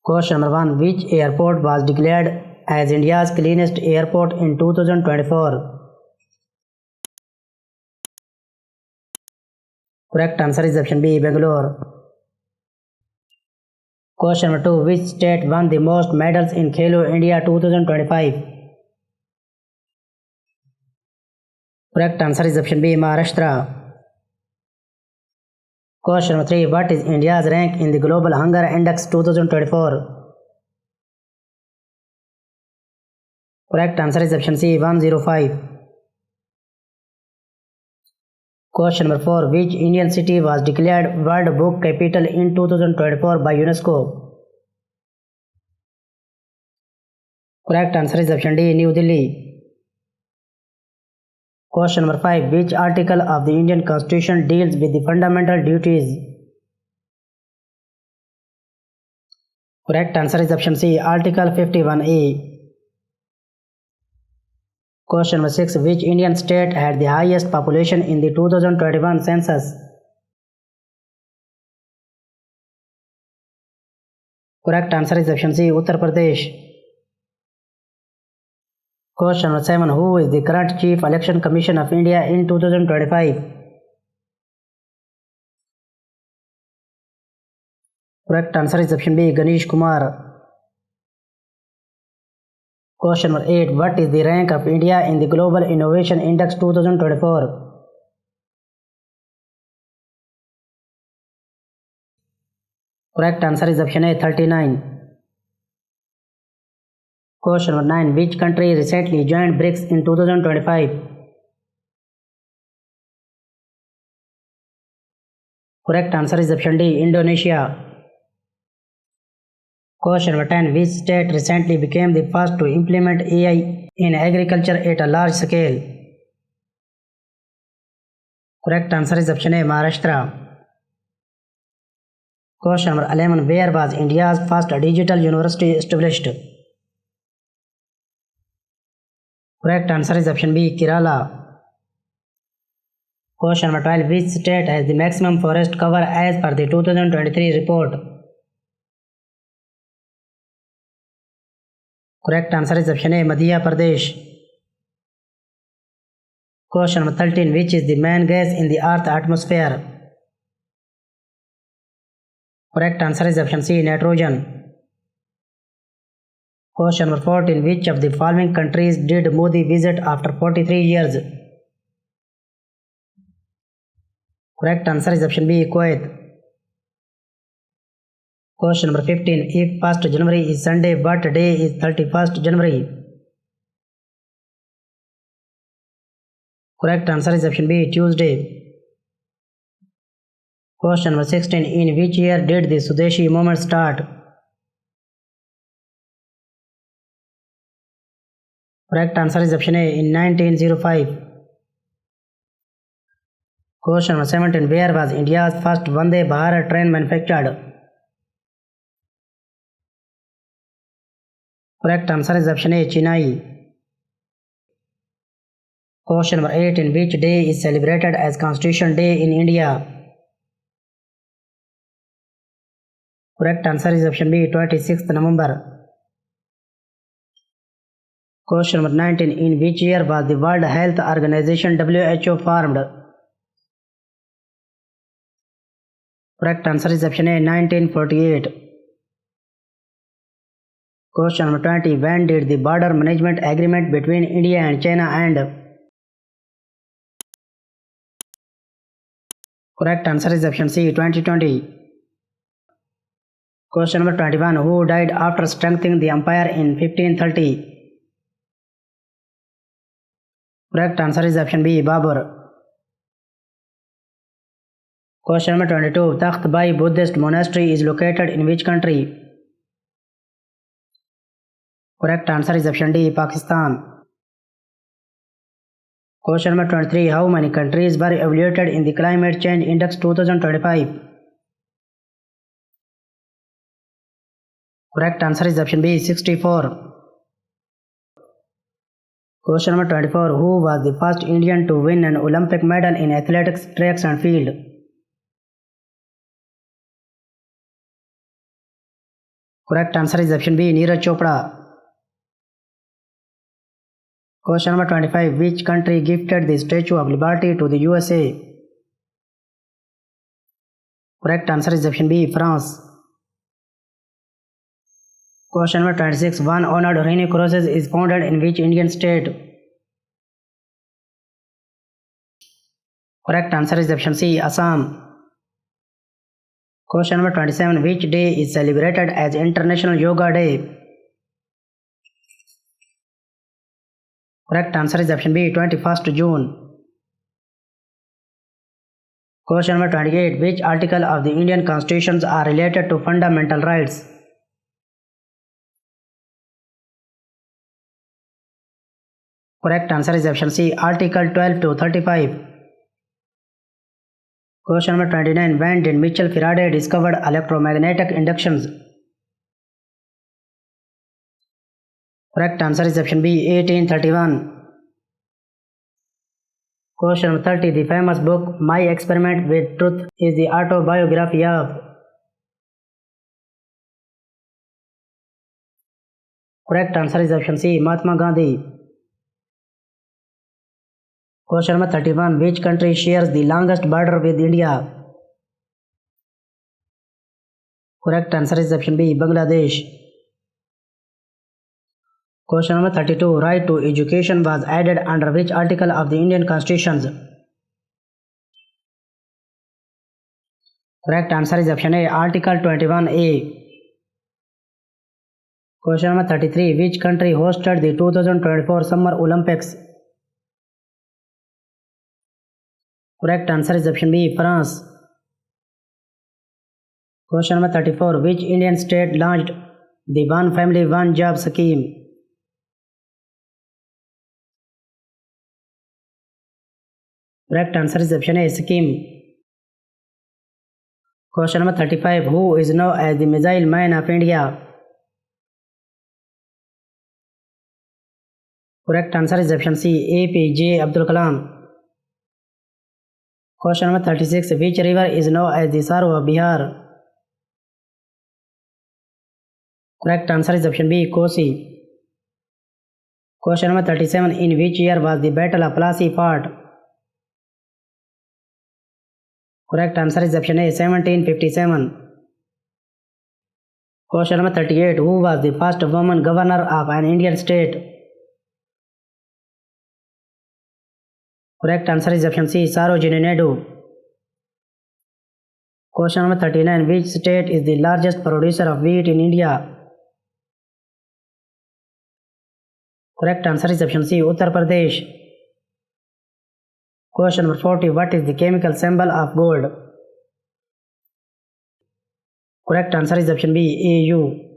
Question number 1. Which airport was declared as India's cleanest airport in 2024? Correct answer is option B, Bangalore. Question number 2. Which state won the most medals in Khelo India 2025? Correct answer is option B, Maharashtra. Question number 3. What is India's rank in the Global Hunger Index 2024? Correct answer is option C, 105. Question number 4. Which Indian city was declared World Book Capital in 2024 by UNESCO? Correct answer is option D, New Delhi. Question number 5. Which article of the Indian Constitution deals with the fundamental duties? Correct answer is option C, Article 51A. Question number 6. Which Indian state had the highest population in the 2021 census? Correct answer is option C, Uttar Pradesh. Question number 7. Who is the current Chief Election Commission of India in 2025? Correct answer is option B, Ganesh Kumar. Question number 8. What is the rank of India in the Global Innovation Index 2024? Correct answer is option A, 39. Question number 9. Which country recently joined BRICS in 2025? Correct answer is option D, Indonesia. Question number 10. Which state recently became the first to implement AI in agriculture at a large scale? Correct answer is option A, Maharashtra. Question number 11. Where was India's first digital university established? Correct answer is option B, Kerala. Question number 12. Which state has the maximum forest cover as per the 2023 report? Correct answer is option A, Madhya Pradesh. Question number 13. Which is the main gas in the Earth's atmosphere? Correct answer is option C, nitrogen. Question number 14. Which of the following countries did Modi visit after 43 years? Correct answer is option B, Kuwait. Question number 15. If 1st January is Sunday, what day is 31st January? Correct answer is option B, Tuesday. Question number 16. In which year did the Swadeshi movement start? Correct answer is option A, in 1905. Question number 17. Where was India's first Vande Bharat train manufactured? Correct answer is option A, Chennai. Question number 18. Which day is celebrated as Constitution Day in India? Correct answer is option B, 26th November. Question number 19. In which year was the World Health Organization WHO formed? Correct answer is option A, 1948. Question number 20. When did the border management agreement between India and China end? Correct answer is option C, 2020. Question number 21. Who died after strengthening the empire in 1530? Correct answer is option B, Babur. Question number 22. Takht Bai Buddhist Monastery is located in which country? Correct answer is option D, Pakistan. Question number 23. How many countries were evaluated in the Climate Change Index 2025? Correct answer is option B, 64. Question number 24. Who was the first Indian to win an Olympic medal in athletics, tracks and field? Correct answer is option B, Neeraj Chopra. Question number 25. Which country gifted the Statue of Liberty to the USA? Correct answer is option B, France. Question number 26. One honored Rene Crosses is founded in which Indian state? Correct answer is option C, Assam. Question number 27. Which day is celebrated as International Yoga Day? Correct answer is option B, 21st June. Question number 28. Which article of the Indian Constitution are related to fundamental rights? Correct answer is option C, Article 12 to 35. Question number 29. When did Mitchell Faraday discovered electromagnetic inductions? Correct answer is option B, 1831. Question number 30. The famous book My Experiment with Truth is the autobiography of? Correct answer is option C, Mahatma Gandhi. Question number 31. Which country shares the longest border with India? Correct answer is option B, Bangladesh. Question number 32. Right to education was added under which article of the Indian Constitution? Correct answer is option A, Article 21A. Question number 33. Which country hosted the 2024 Summer Olympics? Correct answer is option B, France. Question number 34. Which Indian state launched the One Family One Job scheme? Correct answer is option A, Sikkim. Question number 35. Who is known as the Missile Man of India? Correct answer is option C, APJ Abdul Kalam. Question number 36. Which river is known as the Saru of Bihar? Correct answer is option B, Kosi. Question number 37. In which year was the Battle of Plassey fought? Correct answer is option A, 1757. Question number 38. Who was the first woman governor of an Indian state? Correct answer is option C, Sarojini Naidu. Question number 39. Which state is the largest producer of wheat in India? Correct answer is option C, Uttar Pradesh. Question number 40. What is the chemical symbol of gold? Correct answer is option B, AU.